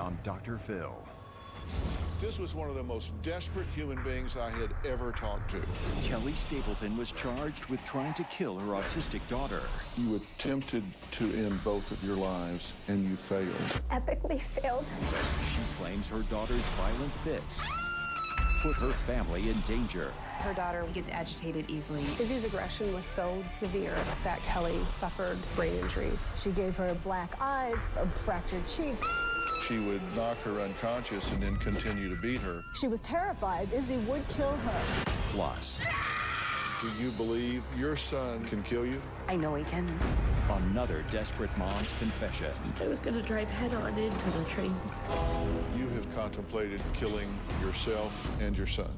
on Dr. Phil. This was one of the most desperate human beings I had ever talked to. Kelli Stapleton was charged with trying to kill her autistic daughter. You attempted to end both of your lives, and you failed. Epically failed. She claims her daughter's violent fits put her family in danger. Her daughter gets agitated easily. Izzy's aggression was so severe that Kelli suffered brain injuries. She gave her black eyes, a fractured cheek. She would knock her unconscious and then continue to beat her. She was terrified Izzy would kill her. Plus, Do you believe your son can kill you? I know he can. another desperate mom's confession. I was going to drive head-on into the train. You have contemplated killing yourself and your son.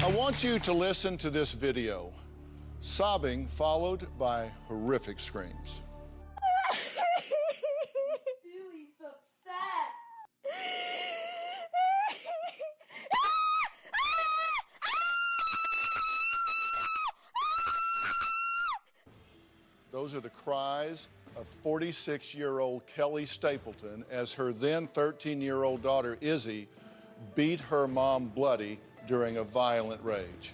I want you to listen to this video. Sobbing followed by horrific screams. Billy's upset. Those are the cries of 46-year-old Kelli Stapleton as her then 13-year-old daughter Izzy beat her mom bloody during a violent rage.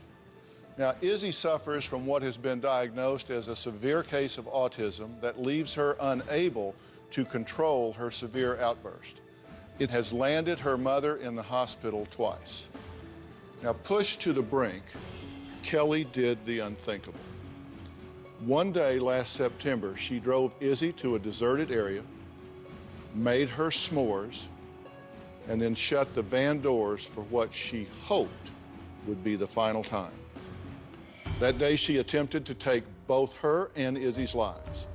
Now, Izzy suffers from what has been diagnosed as a severe case of autism that leaves her unable to control her severe outburst. It has landed her mother in the hospital twice. Now, pushed to the brink, Kelli did the unthinkable. One day last September, she drove Izzy to a deserted area, made her s'mores, and then shut the van doors for what she hoped would be the final time. That day, she attempted to take both her and Izzy's lives.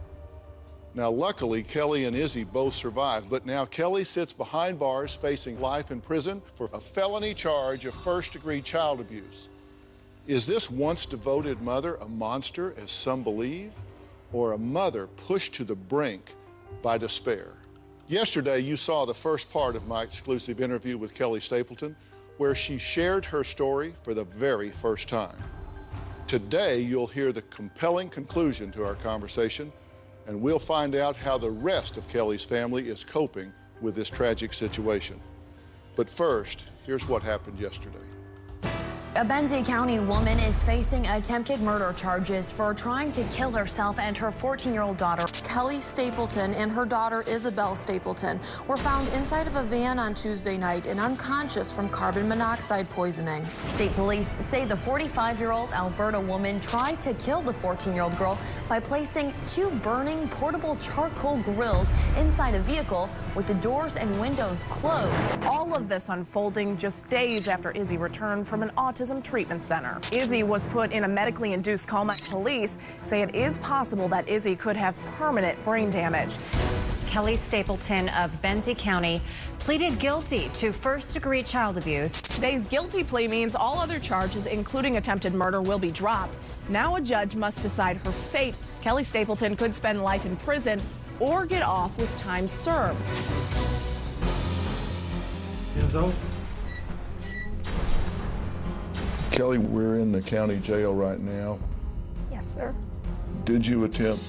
Now, luckily, Kelli and Izzy both survived, but now Kelli sits behind bars facing life in prison for a felony charge of first-degree child abuse. Is this once devoted mother a monster, as some believe, or a mother pushed to the brink by despair? Yesterday, you saw the first part of my exclusive interview with Kelli Stapleton, where she shared her story for the very first time. Today, you'll hear the compelling conclusion to our conversation, and we'll find out how the rest of Kelli's family is coping with this tragic situation. But first, here's what happened yesterday. A Benzie County woman is facing attempted murder charges for trying to kill herself and her 14-year-old daughter. Kelli Stapleton and her daughter Isabel Stapleton were found inside of a van on Tuesday night and unconscious from carbon monoxide poisoning. State police say the 45-year-old Alberta woman tried to kill the 14-year-old girl by placing two burning portable charcoal grills inside a vehicle with the doors and windows closed. All of this unfolding just days after Izzy returned from an autism treatment center. Izzy was put in a medically induced coma. Police say it is possible that Izzy could have permanent brain damage. Kelli Stapleton of Benzie County pleaded guilty to first-degree child abuse. Today's guilty plea means all other charges, including attempted murder, will be dropped. Now a judge must decide her fate. Kelli Stapleton could spend life in prison or get off with time served. Kelli, we're in the county jail right now. Yes, sir. Did you attempt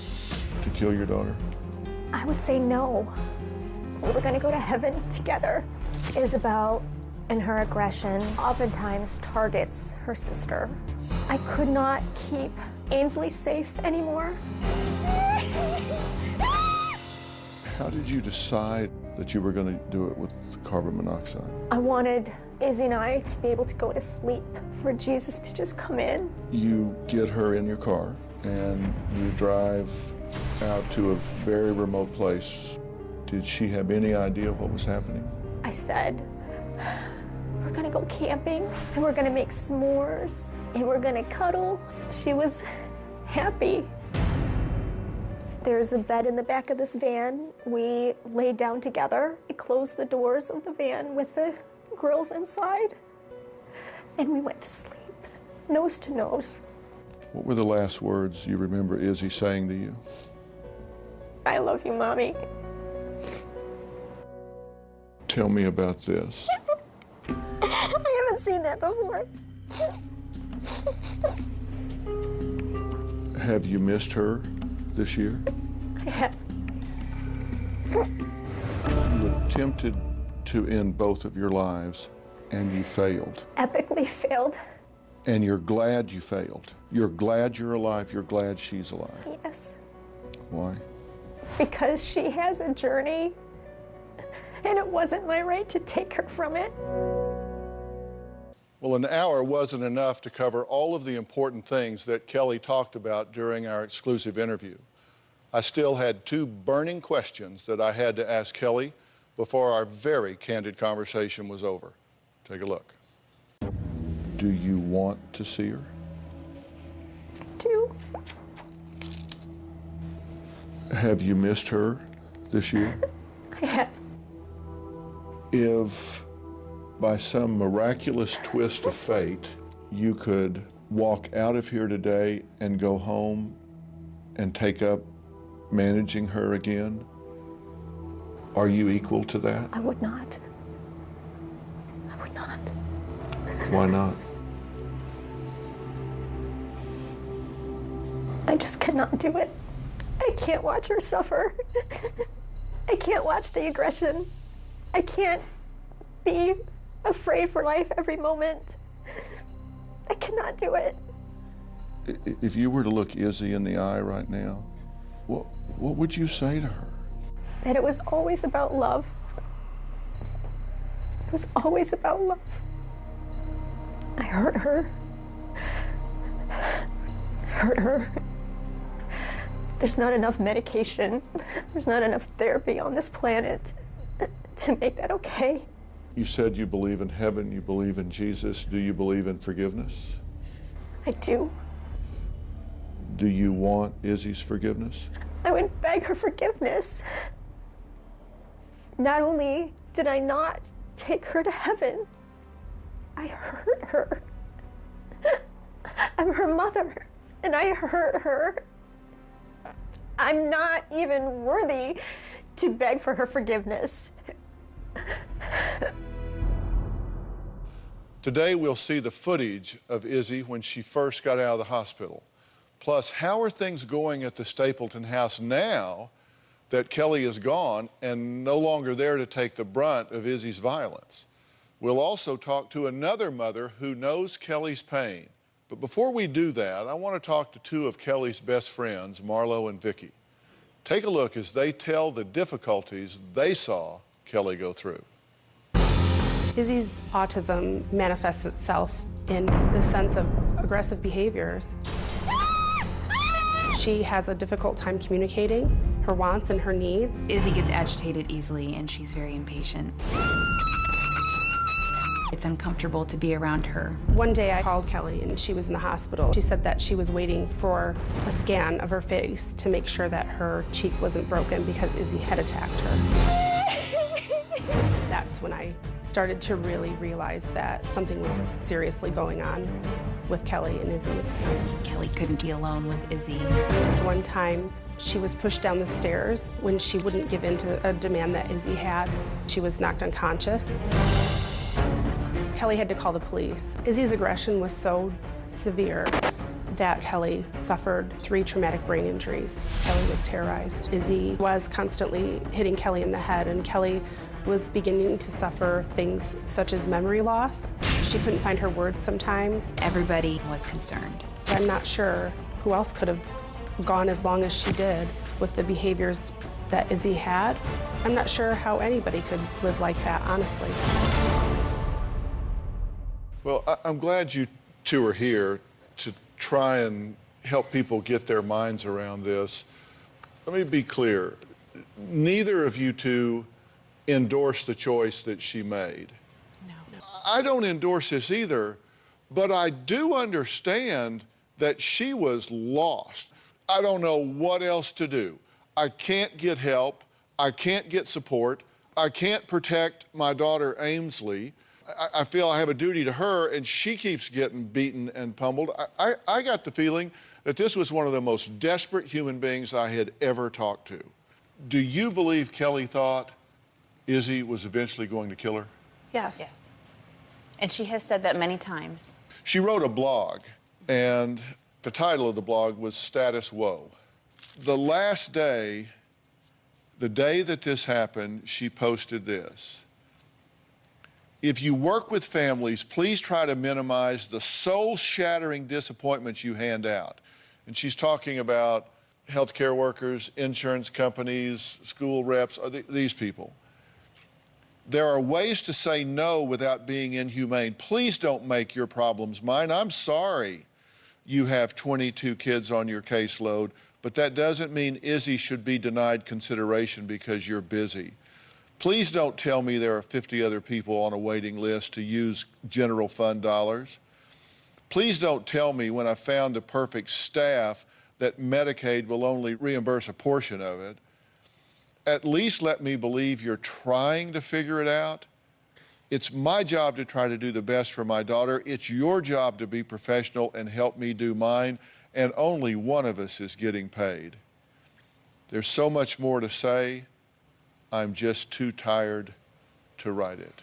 to kill your daughter? I would say no. We were gonna go to heaven together. Isabel, in her aggression, oftentimes targets her sister. I could not keep Ainsley safe anymore. How did you decide that you were going to do it with carbon monoxide? I wanted Izzy and I to be able to go to sleep, for Jesus to just come in. You get her in your car and you drive out to a very remote place. Did she have any idea what was happening? I said, we're gonna go camping and we're gonna make s'mores and we're gonna cuddle. She was happy. There's a bed in the back of this van. We laid down together. We closed the doors of the van with the grills inside, and we went to sleep, nose to nose. What were the last words you remember Izzy saying to you? I love you, Mommy. Tell me about this. I haven't seen that before. Have you missed her this year? I have. You attempted to end both of your lives, and you failed. Epically failed. And you're glad you failed. You're glad you're alive. You're glad she's alive. Yes. Why? Because she has a journey, and it wasn't my right to take her from it. Well, an hour wasn't enough to cover all of the important things that Kelli talked about during our exclusive interview. I still had two burning questions that I had to ask Kelli before our very candid conversation was over. Take a look. Do you want to see her? I do. Have you missed her this year? I have. If by some miraculous twist of fate, you could walk out of here today and go home and take up managing her again, are you equal to that? I would not. I would not. Why not? I just cannot do it. I can't watch her suffer. I can't watch the aggression. I can't be afraid for life every moment. I cannot do it. If you were to look Izzy in the eye right now, what would you say to her? That it was always about love. It was always about love. I hurt her. I hurt her. There's not enough medication. There's not enough therapy on this planet to make that okay. You said you believe in heaven, you believe in Jesus. Do you believe in forgiveness? I do. Do you want Izzy's forgiveness? I would beg her forgiveness. Not only did I not take her to heaven, I hurt her. I'm her mother, and I hurt her. I'm not even worthy to beg for her forgiveness. Today we'll see the footage of Izzy when she first got out of the hospital. Plus, how are things going at the Stapleton house now that Kelli is gone and no longer there to take the brunt of Izzy's violence? We'll also talk to another mother who knows Kelli's pain. But before we do that, I want to talk to two of Kelli's best friends, Marlo and Vicky. Take a look as they tell the difficulties they saw Kelli go through. Izzy's autism manifests itself in the sense of aggressive behaviors. She has a difficult time communicating her wants and her needs. Izzy gets agitated easily, and she's very impatient. It's uncomfortable to be around her. One day I called Kelli and she was in the hospital. She said that she was waiting for a scan of her face to make sure that her cheek wasn't broken because Izzy had attacked her. That's when I started to really realize that something was seriously going on with Kelli and Izzy. Kelli couldn't be alone with Izzy. One time she was pushed down the stairs when she wouldn't give in to a demand that Izzy had. She was knocked unconscious. Kelli had to call the police. Izzy's aggression was so severe that Kelli suffered 3 traumatic brain injuries. Kelli was terrorized. Izzy was constantly hitting Kelli in the head, and Kelli was beginning to suffer things such as memory loss. She couldn't find her words sometimes. Everybody was concerned. I'm not sure who else could have gone as long as she did with the behaviors that Izzy had. I'm not sure how anybody could live like that, honestly. Well, I'm glad you two are here to try and help people get their minds around this. Let me be clear. Neither of you two endorse the choice that she made. No. I don't endorse this either, but I do understand that she was lost. I don't know what else to do. I can't get help. I can't get support. I can't protect my daughter Ainsley. I feel I have a duty to her, and she keeps getting beaten and pummeled. I got the feeling that this was one of the most desperate human beings I had ever talked to. Do you believe Kelli thought Izzy was eventually going to kill her? Yes. And she has said that many times. She wrote a blog, and the title of the blog was Status Woe. The last day, the day that this happened, she posted this. If you work with families, please try to minimize the soul-shattering disappointments you hand out. And she's talking about healthcare workers, insurance companies, school reps, these people. There are ways to say no without being inhumane. Please don't make your problems mine. I'm sorry you have 22 kids on your caseload, but that doesn't mean Izzy should be denied consideration because you're busy. Please don't tell me there are 50 other people on a waiting list to use general fund dollars. Please don't tell me when I found the perfect staff that Medicaid will only reimburse a portion of it. At least let me believe you're trying to figure it out. It's my job to try to do the best for my daughter. It's your job to be professional and help me do mine, and only one of us is getting paid. There's so much more to say. I'm just too tired to write it.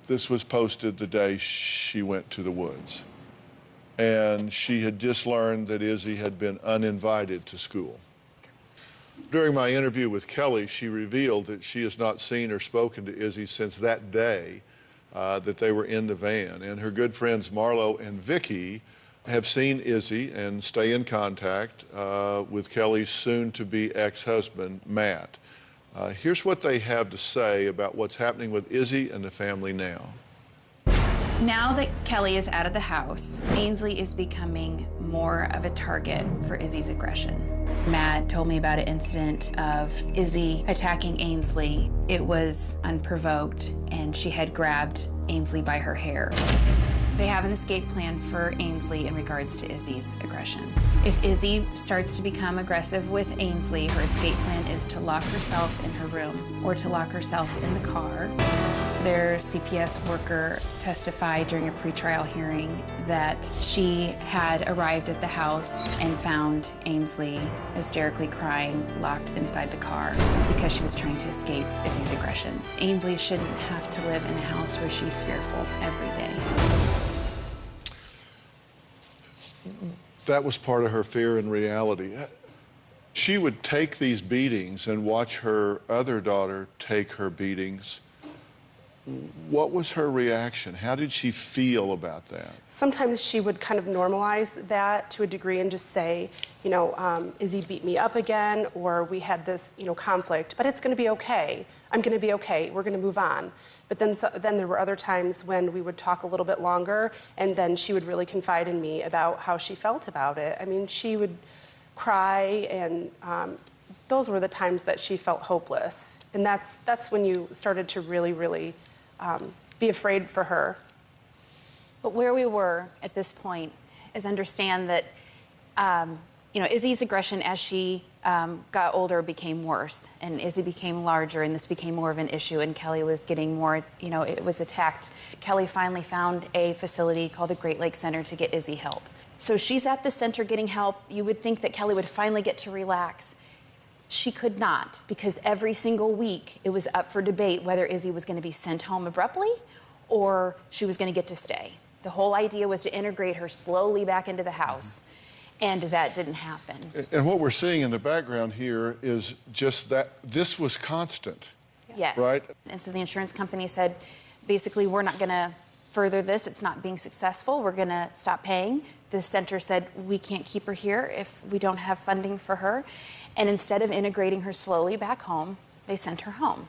This was posted the day she went to the woods. And she had just learned that Izzy had been uninvited to school. During my interview with Kelli, she revealed that she has not seen or spoken to Izzy since that day that they were in the van. And her good friends Marlo and Vicky have seen Izzy and stay in contact with Kelly's soon-to-be ex-husband, Matt. Here's what they have to say about what's happening with Izzy and the family now. Now that Kelli is out of the house, Ainsley is becoming more of a target for Izzy's aggression. Matt told me about an incident of Izzy attacking Ainsley. It was unprovoked, and she had grabbed Ainsley by her hair. They have an escape plan for Ainsley in regards to Izzy's aggression. If Izzy starts to become aggressive with Ainsley, her escape plan is to lock herself in her room or to lock herself in the car. Their CPS worker testified during a pretrial hearing that she had arrived at the house and found Ainsley hysterically crying, locked inside the car because she was trying to escape Izzy's aggression. Ainsley shouldn't have to live in a house where she's fearful every day. That was part of her fear and reality. She would take these beatings and watch her other daughter take her beatings. What was her reaction? How did she feel about that? Sometimes she would kind of normalize that to a degree and just say, you know, Izzy beat me up again, or we had this, you know, conflict, but it's going to be okay. I'm going to be okay. We're going to move on. But then there were other times when we would talk a little bit longer, and then she would really confide in me about how she felt about it. I mean, she would cry, and those were the times that she felt hopeless. And that's when you started to really be afraid for her. But where we were at this point is understand that, you know, Izzy's aggression as she got older became worse, and Izzy became larger, and this became more of an issue, and Kelli was getting more, you know, it was attacked. Kelli finally found a facility called the Great Lakes Center to get Izzy help. So she's at the center getting help. You would think that Kelli would finally get to relax. She could not, because every single week it was up for debate whether Izzy was going to be sent home abruptly or she was going to get to stay. The whole idea was to integrate her slowly back into the house, and that didn't happen. And what we're seeing in the background here is just that this was constant. Yes. Right? And so the insurance company said, basically, we're not going to further this. It's not being successful. We're going to stop paying. The center said, we can't keep her here if we don't have funding for her. And instead of integrating her slowly back home, they sent her home.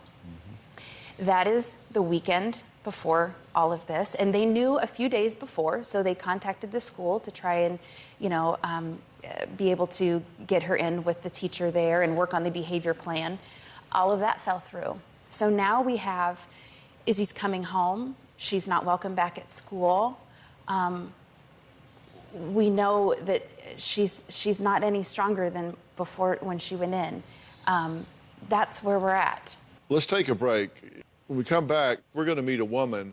That is the weekend before all of this. And they knew a few days before, so they contacted the school to try and, you know, be able to get her in with the teacher there and work on the behavior plan. All of that fell through. So now we have Izzy's coming home. She's not welcome back at school. We know that she's not any stronger than before when she went in. That's where we're at. Let's take a break. When we come back, we're going to meet a woman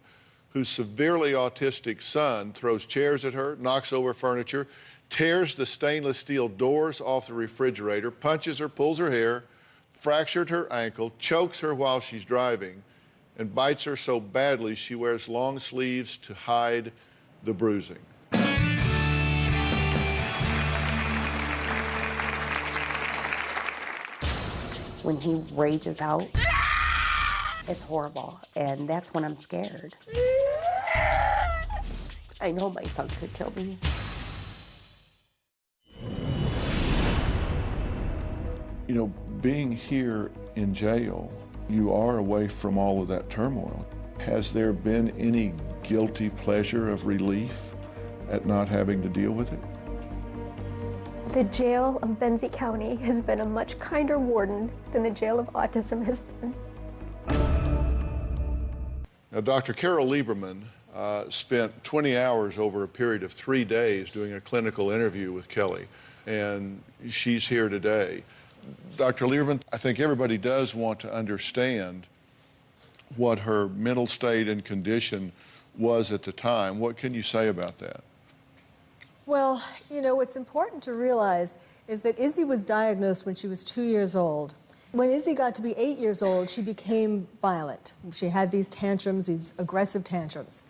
whose severely autistic son throws chairs at her, knocks over furniture, tears the stainless steel doors off the refrigerator, punches her, pulls her hair, fractured her ankle, chokes her while she's driving, and bites her so badly she wears long sleeves to hide the bruising. When he rages out, it's horrible, and that's when I'm scared. I know my son could kill me. You know, being here in jail, you are away from all of that turmoil. Has there been any guilty pleasure of relief at not having to deal with it? The jail of Benzie County has been a much kinder warden than the jail of autism has been. Now, Dr. Carol Lieberman spent 20 hours over a period of 3 days doing a clinical interview with Kelli, and she's here today. Dr. Lieberman, I think everybody does want to understand what her mental state and condition was at the time. What can you say about that? Well, you know, what's important to realize is that Izzy was diagnosed when she was 2 years old. When Izzy got to be 8 years old, she became violent. She had these tantrums, these aggressive tantrums.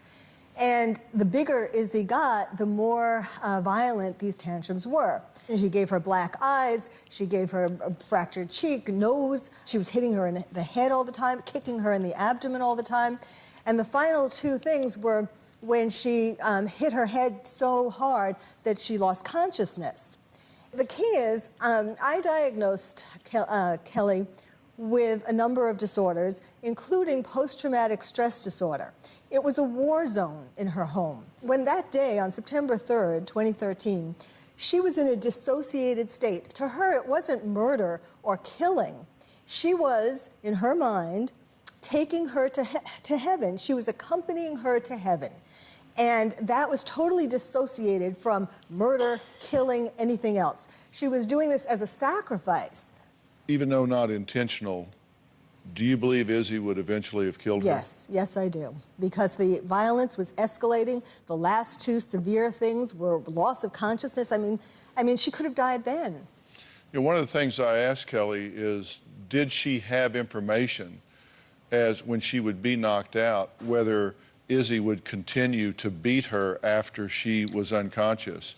And the bigger Izzy got, the more violent these tantrums were. And she gave her black eyes, she gave her a fractured cheek, nose, she was hitting her in the head all the time, kicking her in the abdomen all the time. And the final two things were when she hit her head so hard that she lost consciousness. The key is, I diagnosed Kelli with a number of disorders, including post-traumatic stress disorder. It was a war zone in her home. When that day, on September 3rd, 2013, she was in a dissociated state. To her, it wasn't murder or killing. She was, in her mind, taking her to heaven. She was accompanying her to heaven. And that was totally dissociated from murder, killing, anything else. She was doing this as a sacrifice. Even though not intentional, do you believe Izzy would eventually have killed her? Yes, yes, I do. Because the violence was escalating. The last two severe things were loss of consciousness. I mean, she could have died then. You know, one of the things I asked Kelli is, did she have information as when she would be knocked out, whether Izzy would continue to beat her after she was unconscious?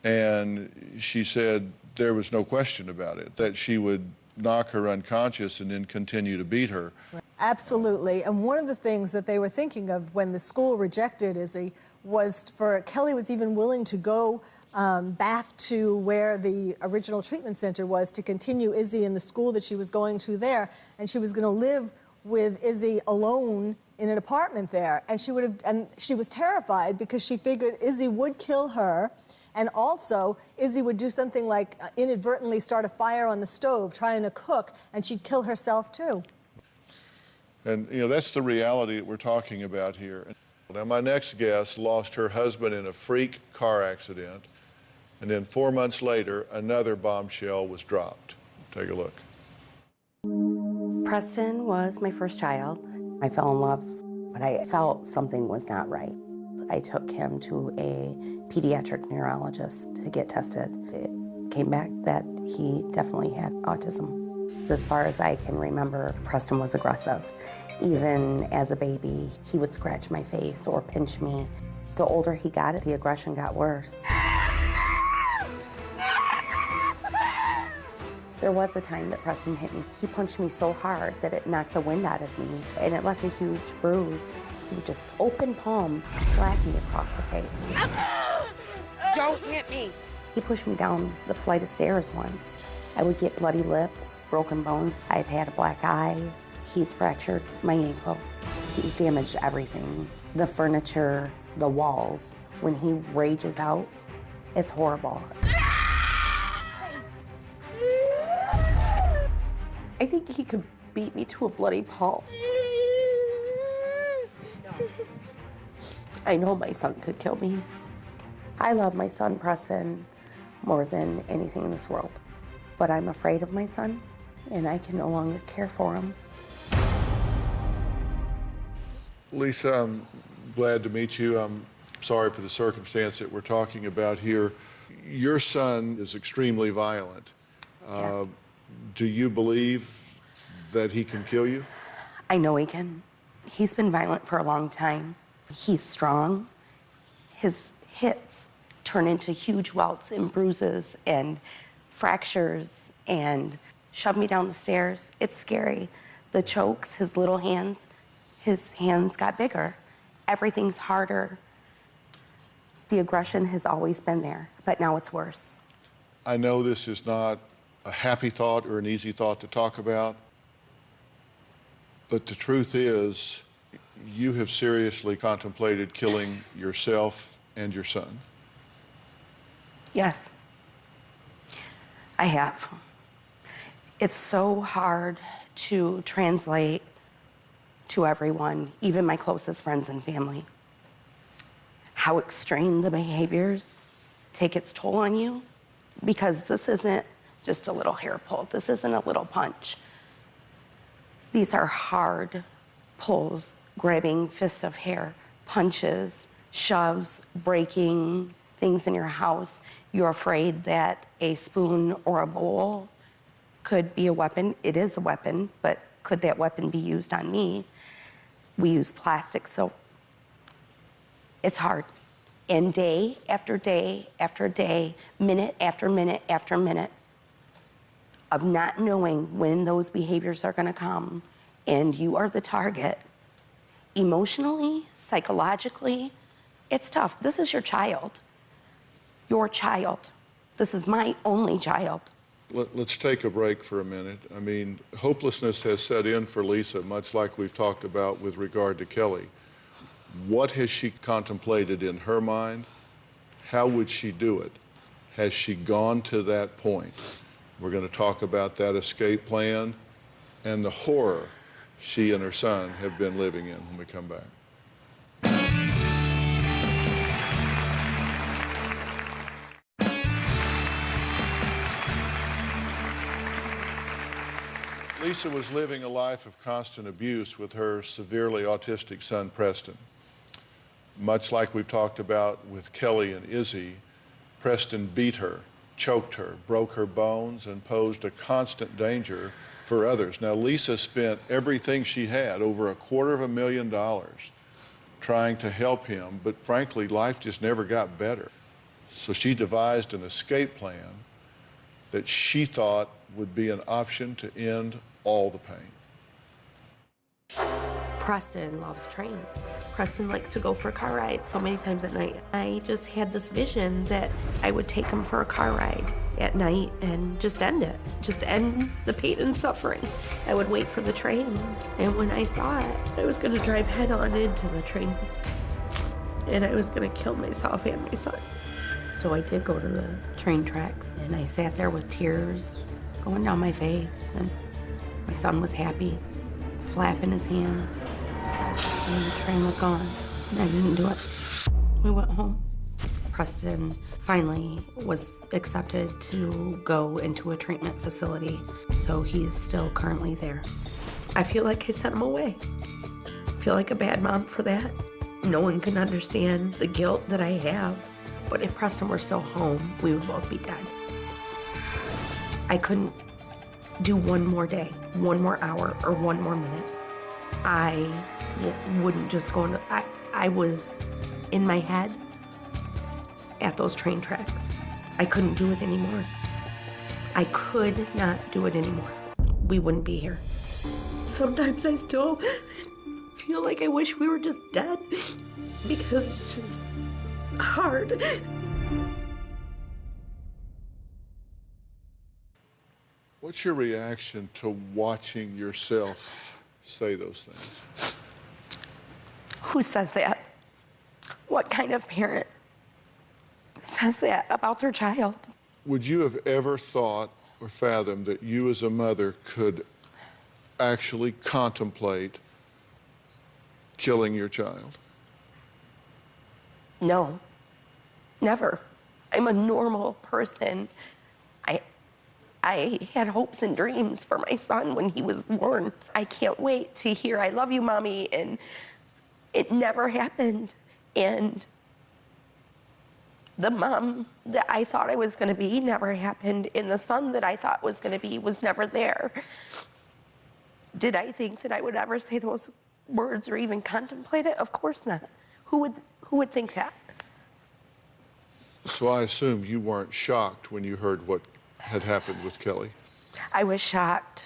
And she said there was no question about it, that she would knock her unconscious and then continue to beat her. Absolutely. And one of the things that they were thinking of when the school rejected Izzy was for Kelli was even willing to go back to where the original treatment center was to continue Izzy in the school that she was going to there. And she was going to live with Izzy alone in an apartment there. And she was terrified because she figured Izzy would kill her. And also, Izzy would do something like inadvertently start a fire on the stove, trying to cook, and she'd kill herself too. And, you know, that's the reality that we're talking about here. Now, my next guest lost her husband in a freak car accident, and then 4 months later, another bombshell was dropped. Take a look. Preston was my first child. I fell in love, but I felt something was not right. I took him to a pediatric neurologist to get tested. It came back that he definitely had autism. As far as I can remember, Preston was aggressive. Even as a baby, he would scratch my face or pinch me. The older he got, the aggression got worse. There was a time that Preston hit me. He punched me so hard that it knocked the wind out of me, and it left a huge bruise. He would just open palm, slap me across the face. Don't hit me. He pushed me down the flight of stairs once. I would get bloody lips, broken bones. I've had a black eye. He's fractured my ankle. He's damaged everything. The furniture, the walls. When he rages out, it's horrible. I think he could beat me to a bloody pulp. I know my son could kill me. I love my son, Preston, more than anything in this world. But I'm afraid of my son, and I can no longer care for him. Lisa, I'm glad to meet you. I'm sorry for the circumstance that we're talking about here. Your son is extremely violent. Yes. Do you believe that he can kill you? I know he can. He's been violent for a long time. He's strong. His hits turn into huge welts and bruises and fractures and shoved me down the stairs. It's scary. The chokes, his little hands, his hands got bigger. Everything's harder. The aggression has always been there, but now it's worse. I know this is not a happy thought or an easy thought to talk about, but the truth is, you have seriously contemplated killing yourself and your son. Yes, I have. It's so hard to translate to everyone, even my closest friends and family, how extreme the behaviors take its toll on you, because this isn't just a little hair pull. This isn't a little punch. These are hard pulls, grabbing fists of hair, punches, shoves, breaking things in your house. You're afraid that a spoon or a bowl could be a weapon. It is a weapon, but could that weapon be used on me? We use plastic, so it's hard. And day after day after day, minute after minute after minute of not knowing when those behaviors are gonna come, and you are the target, emotionally, psychologically, it's tough. This is your child. Your child. This is my only child. Let's take a break for a minute. I mean, hopelessness has set in for Lisa, much like we've talked about with regard to Kelli. What has she contemplated in her mind? How would she do it? Has she gone to that point? We're going to talk about that escape plan and the horror she and her son have been living in when we come back. Lisa was living a life of constant abuse with her severely autistic son, Preston. Much like we've talked about with Kelli and Izzy, Preston beat her, choked her, broke her bones, and posed a constant danger for others. Now, Lisa spent everything she had, over $250,000, trying to help him, but frankly, life just never got better. So she devised an escape plan that she thought would be an option to end all the pain. Preston loves trains. Preston likes to go for car rides so many times at night. I just had this vision that I would take him for a car ride at night and just end it. Just end the pain and suffering. I would wait for the train, and when I saw it, I was gonna drive head on into the train, and I was gonna kill myself and my son. So I did go to the train tracks, and I sat there with tears going down my face, and my son was happy, flapping his hands, and the train was gone, and I didn't do it. We went home. Preston finally was accepted to go into a treatment facility, so he's still currently there. I feel like I sent him away. I feel like a bad mom for that. No one can understand the guilt that I have, but if Preston were still home, we would both be dead. I couldn't do one more day, one more hour, or one more minute. I wouldn't just go into, I was in my head at those train tracks. I couldn't do it anymore. I could not do it anymore. We wouldn't be here. Sometimes I still feel like I wish we were just dead, because it's just hard. What's your reaction to watching yourself say those things? Who says that? What kind of parent says that about their child? Would you have ever thought or fathomed that you as a mother could actually contemplate killing your child? No, never. I'm a normal person. I had hopes and dreams for my son when he was born. I can't wait to hear, "I love you, Mommy," and it never happened. And the mom that I thought I was gonna be never happened, and the son that I thought was gonna be was never there. Did I think that I would ever say those words or even contemplate it? Of course not. Who would think that? So I assume you weren't shocked when you heard what had happened with Kelli. I was shocked,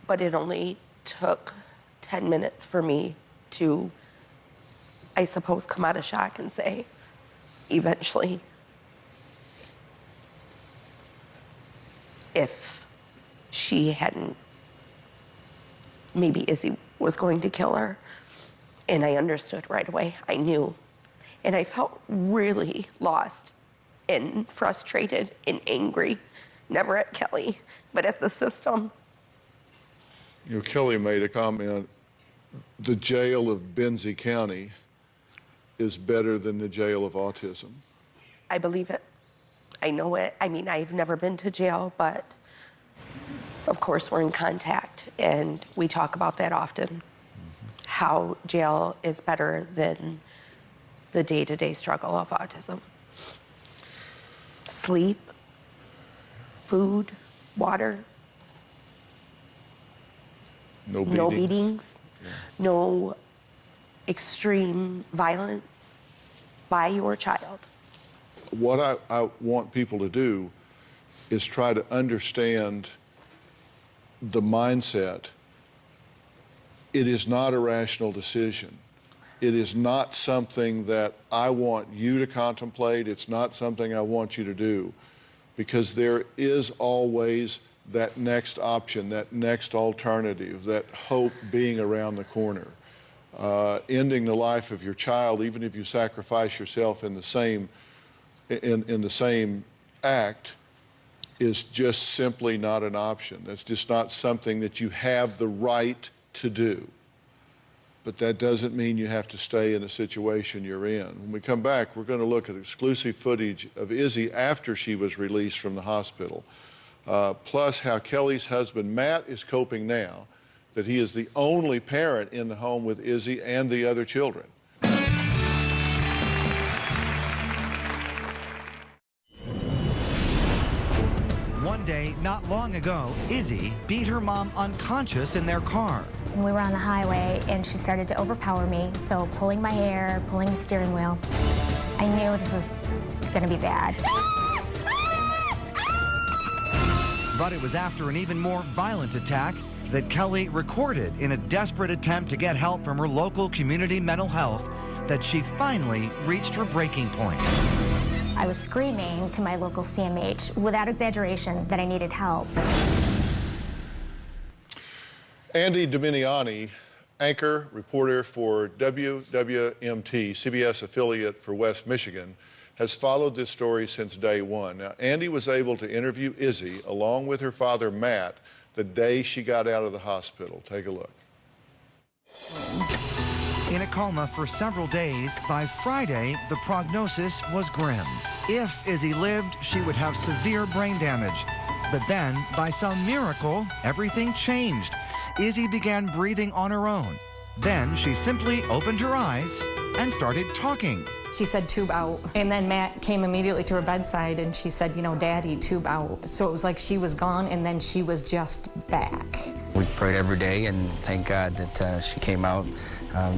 but it only took 10 minutes for me to, I suppose, come out of shock and say, eventually, if she hadn't, maybe Izzy was going to kill her. And I understood right away. I knew. And I felt really lost and frustrated and angry, never at Kelli, but at the system. You know, Kelli made a comment, the jail of Benzie County is better than the jail of autism. I believe it. I know it. I mean, I've never been to jail, but of course we're in contact and we talk about that often. How jail is better than the day-to-day struggle of autism. Sleep, food, water. No beatings. No beatings. Yeah. No extreme violence by your child. What I want people to do is try to understand the mindset. It is not a rational decision. It is not something that I want you to contemplate. It's not something I want you to do, because there is always that next option, that next alternative, that hope being around the corner. Ending the life of your child, even if you sacrifice yourself in the same act, is just simply not an option. That's just not something that you have the right to do. But that doesn't mean you have to stay in the situation you're in. When we come back, we're going to look at exclusive footage of Izzy after she was released from the hospital, plus how Kelli's husband, Matt, is coping now that he is the only parent in the home with Izzy and the other children. One day, not long ago, Izzy beat her mom unconscious in their car. We were on the highway and she started to overpower me, so pulling my hair, pulling the steering wheel. I knew this was gonna be bad. But it was after an even more violent attack that Kelli recorded in a desperate attempt to get help from her local community mental health that she finally reached her breaking point. I was screaming to my local CMH, without exaggeration, that I needed help. Andy Dominiani, anchor, reporter for WWMT, CBS affiliate for West Michigan, has followed this story since day one. Now, Andy was able to interview Izzy along with her father, Matt, the day she got out of the hospital. Take a look. In a coma for several days, by Friday, the prognosis was grim. If Izzy lived, she would have severe brain damage. But then, by some miracle, everything changed. Izzy began breathing on her own. Then she simply opened her eyes and started talking. She said, tube out. And then Matt came immediately to her bedside and she said, you know, Daddy, tube out. So it was like she was gone and then she was just back. We prayed every day and thank God that she came out,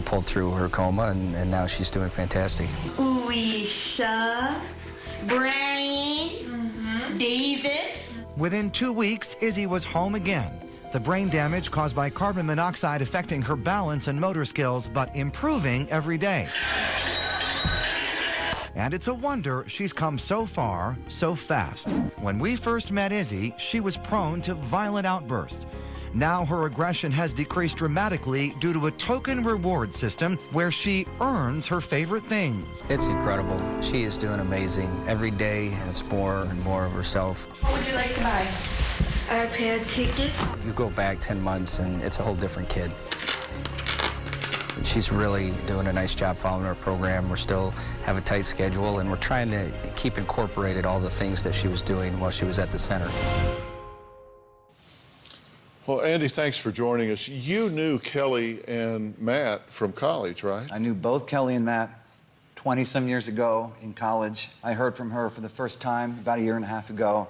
pulled through her coma, and now she's doing fantastic. Alicia, Brian, Davis. Within 2 weeks, Izzy was home again. The brain damage caused by carbon monoxide affecting her balance and motor skills, but improving every day. And it's a wonder she's come so far, so fast. When we first met Izzy, she was prone to violent outbursts. Now her aggression has decreased dramatically due to a token reward system where she earns her favorite things. It's incredible. She is doing amazing. Every day, it's more and more of herself. What would you like to buy? iPad ticket. You go back 10 months and it's a whole different kid. She's really doing a nice job following our program. We're still have a tight schedule and we're trying to keep incorporated all the things that she was doing while she was at the center. Well, Andy, thanks for joining us. You knew Kelli and Matt from college, right? I knew both Kelli and Matt 20-some years ago in college. I heard from her for the first time about a year and a half ago.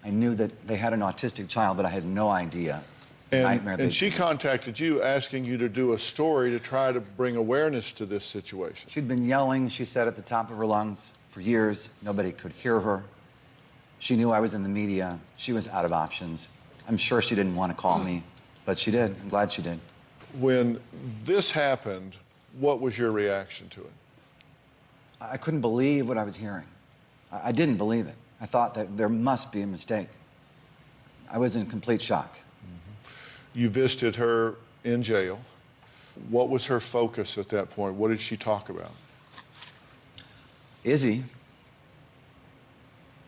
I knew that they had an autistic child, but I had no idea. And she contacted you asking you to do a story to try to bring awareness to this situation. She'd been yelling, she said, at the top of her lungs for years. Nobody could hear her. She knew I was in the media. She was out of options. I'm sure she didn't want to call me, but she did. I'm glad she did. When this happened, what was your reaction to it? I couldn't believe what I was hearing. I didn't believe it. I thought that there must be a mistake. I was in complete shock. You visited her in jail. What was her focus at that point? What did she talk about? Izzy.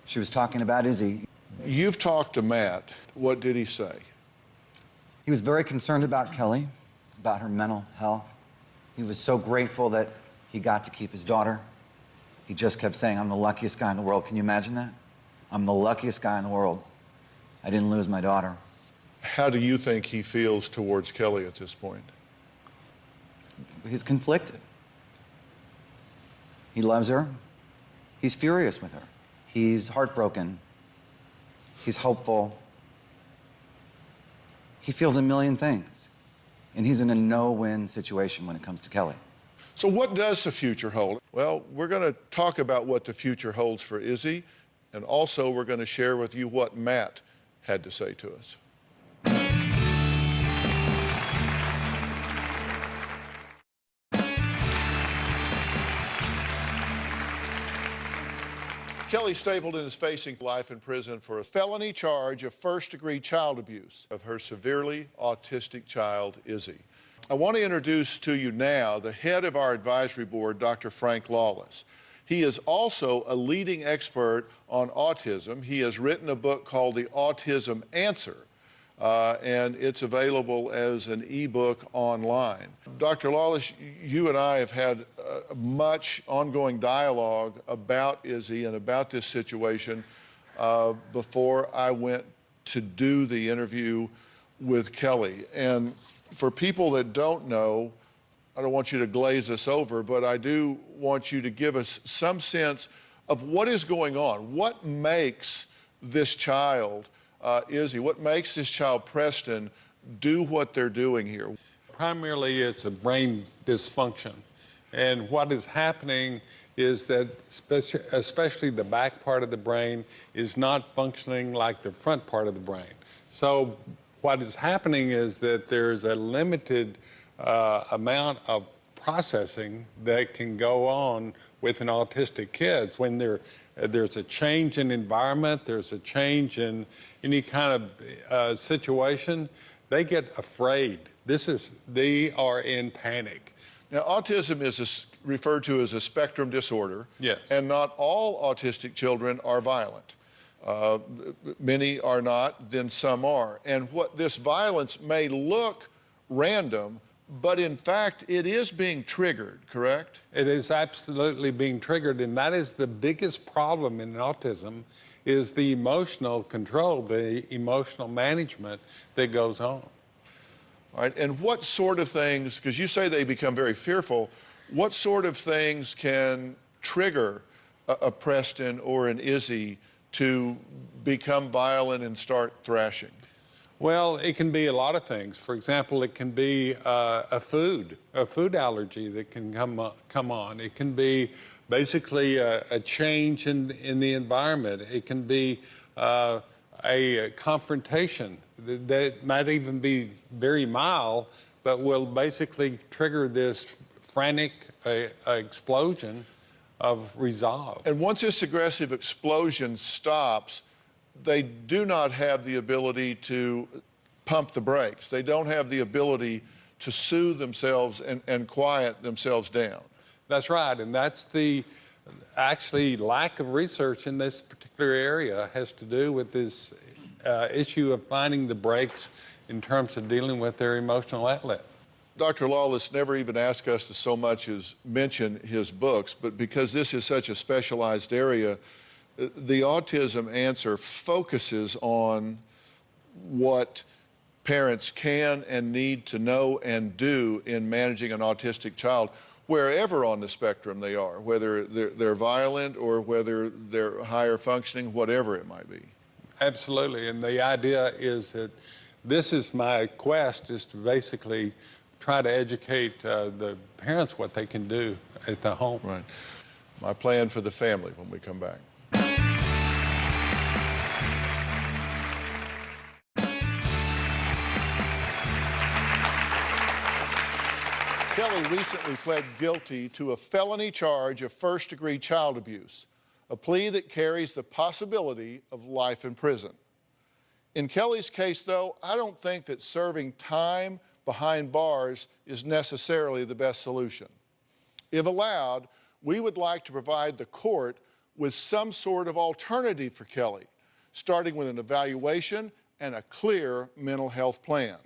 She was talking about Izzy. You've talked to Matt. What did he say? He was very concerned about Kelli, about her mental health. He was so grateful that he got to keep his daughter. He just kept saying, I'm the luckiest guy in the world. Can you imagine that? I'm the luckiest guy in the world. I didn't lose my daughter. How do you think he feels towards Kelli at this point? He's conflicted. He loves her. He's furious with her. He's heartbroken. He's hopeful. He feels a million things. And he's in a no-win situation when it comes to Kelli. So what does the future hold? Well, we're going to talk about what the future holds for Izzy, and also we're going to share with you what Matt had to say to us. Kelli Stapleton is facing life in prison for a felony charge of first-degree child abuse of her severely autistic child, Izzy. I want to introduce to you now the head of our advisory board, Dr. Frank Lawless. He is also a leading expert on autism. He has written a book called The Autism Answer, and it's available as an ebook online. Dr. Lawless, you and I have had much ongoing dialogue about Izzy and about this situation before I went to do the interview with Kelli. And for people that don't know, I don't want you to glaze us over, but I do want you to give us some sense of what is going on. What makes this child, Izzy, what makes this child, Preston, do what they're doing here? Primarily, it's a brain dysfunction. And what is happening is that especially the back part of the brain is not functioning like the front part of the brain. So what is happening is that there's a limited amount of processing that can go on with an autistic kid. When there's a change in environment, there's a change in any kind of situation, they get afraid. They are in panic. Now, autism is referred to as a spectrum disorder. Yes. And not all autistic children are violent. Many are not, then some are. And what this violence may look random, but in fact, it is being triggered, correct? It is absolutely being triggered, and that is the biggest problem in autism, is the emotional control, the emotional management that goes on. All right, and what sort of things, because you say they become very fearful, what sort of things can trigger a Preston or an Izzy to become violent and start thrashing? Well, it can be a lot of things. For example, it can be a food allergy that can come on. It can be basically a change in the environment. It can be a confrontation that might even be very mild, but will basically trigger this frantic explosion of resolve. And once this aggressive explosion stops, they do not have the ability to pump the brakes. They don't have the ability to soothe themselves and quiet themselves down. That's right, and that's the actually lack of research in this particular area has to do with this issue of finding the brakes in terms of dealing with their emotional outlet. Dr. Lawless never even asked us to so much as mention his books, but because this is such a specialized area, the Autism Answer focuses on what parents can and need to know and do in managing an autistic child, wherever on the spectrum they are, whether they're violent or whether they're higher functioning, whatever it might be. Absolutely, and the idea is that this is my quest, is to basically try to educate the parents what they can do at the home. Right. My plan for the family when we come back. Kelli recently pled guilty to a felony charge of first-degree child abuse, a plea that carries the possibility of life in prison. In Kelli's case, though, I don't think that serving time behind bars is necessarily the best solution. If allowed, we would like to provide the court with some sort of alternative for Kelli, starting with an evaluation and a clear mental health plan.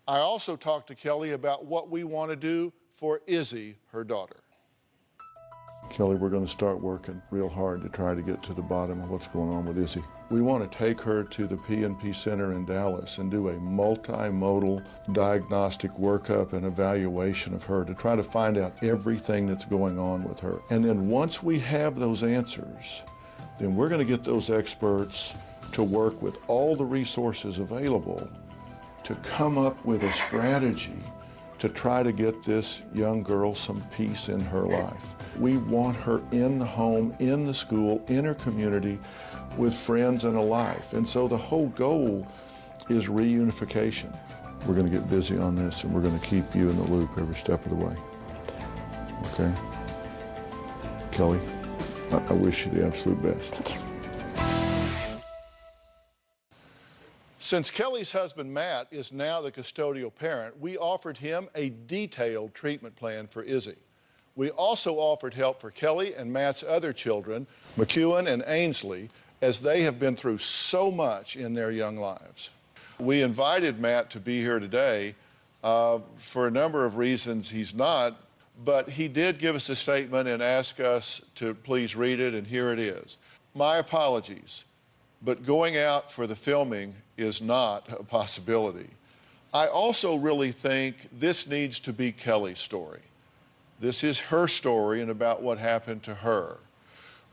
I also talked to Kelli about what we want to do for Izzy, her daughter. Kelli, we're going to start working real hard to try to get to the bottom of what's going on with Izzy. We want to take her to the P&P Center in Dallas and do a multimodal diagnostic workup and evaluation of her to try to find out everything that's going on with her. And then once we have those answers, then we're going to get those experts to work with all the resources available to come up with a strategy to try to get this young girl some peace in her life. We want her in the home, in the school, in her community, with friends and a life. And so the whole goal is reunification. We're going to get busy on this, and we're going to keep you in the loop every step of the way. Okay? Kelli, I wish you the absolute best. Thank you. Since Kelli's husband, Matt, is now the custodial parent, we offered him a detailed treatment plan for Izzy. We also offered help for Kelli and Matt's other children, McEwen and Ainsley, as they have been through so much in their young lives. We invited Matt to be here today. For a number of reasons he's not, but he did give us a statement and ask us to please read it, and here it is. My apologies, but going out for the filming is not a possibility. I also really think this needs to be Kelli's story. This is her story and about what happened to her.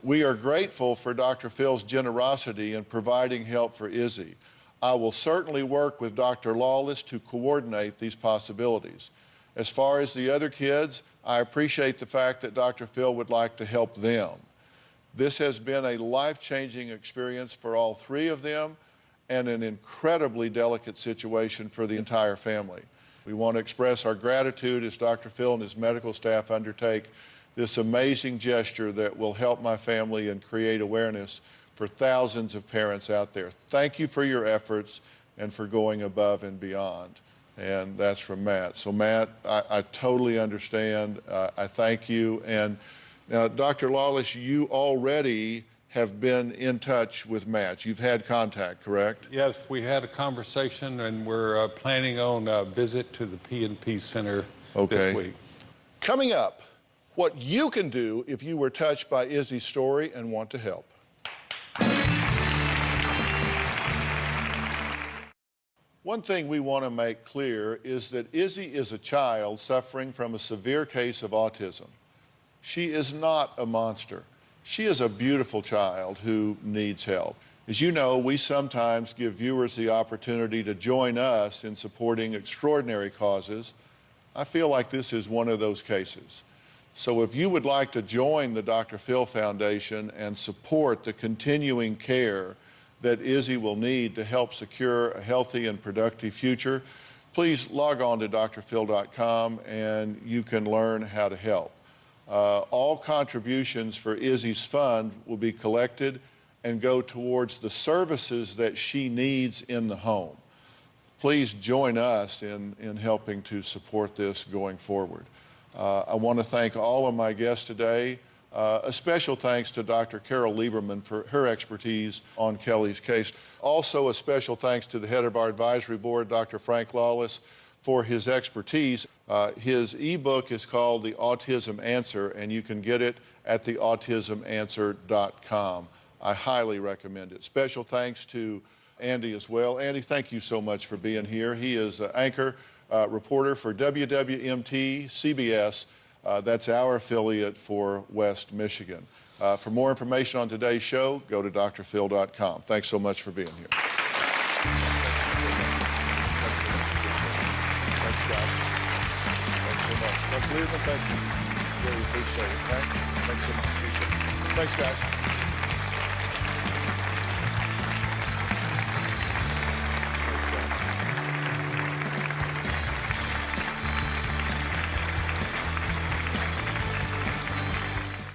We are grateful for Dr. Phil's generosity in providing help for Izzy. I will certainly work with Dr. Lawless to coordinate these possibilities. As far as the other kids, I appreciate the fact that Dr. Phil would like to help them. This has been a life-changing experience for all three of them and an incredibly delicate situation for the entire family. We want to express our gratitude as Dr. Phil and his medical staff undertake this amazing gesture that will help my family and create awareness for thousands of parents out there. Thank you for your efforts and for going above and beyond. And that's from Matt. So Matt, I totally understand. I thank you. And now, Dr. Lawless, you already have been in touch with Matt. You've had contact, correct? Yes, we had a conversation, and we're planning on a visit to the P&P Center this week. Coming up, what you can do if you were touched by Izzy's story and want to help. One thing we want to make clear is that Izzy is a child suffering from a severe case of autism. She is not a monster. She is a beautiful child who needs help. As you know, we sometimes give viewers the opportunity to join us in supporting extraordinary causes. I feel like this is one of those cases. So if you would like to join the Dr. Phil Foundation and support the continuing care that Izzy will need to help secure a healthy and productive future, please log on to drphil.com and you can learn how to help. All contributions for Izzy's fund will be collected and go towards the services that she needs in the home. Please join us in helping to support this going forward. I want to thank all of my guests today. A special thanks to Dr. Carol Lieberman for her expertise on Kelli's case. Also, a special thanks to the head of our advisory board, Dr. Frank Lawless, for his expertise. His ebook is called The Autism Answer, and you can get it at theautismanswer.com. I highly recommend it. Special thanks to Andy as well. Andy, thank you so much for being here. He is an anchor reporter for WWMT CBS. That's our affiliate for West Michigan. For more information on today's show, go to drphil.com. Thanks so much for being here. Thanks so much. Thank you. Really appreciate it. Thanks so much. Thanks, guys.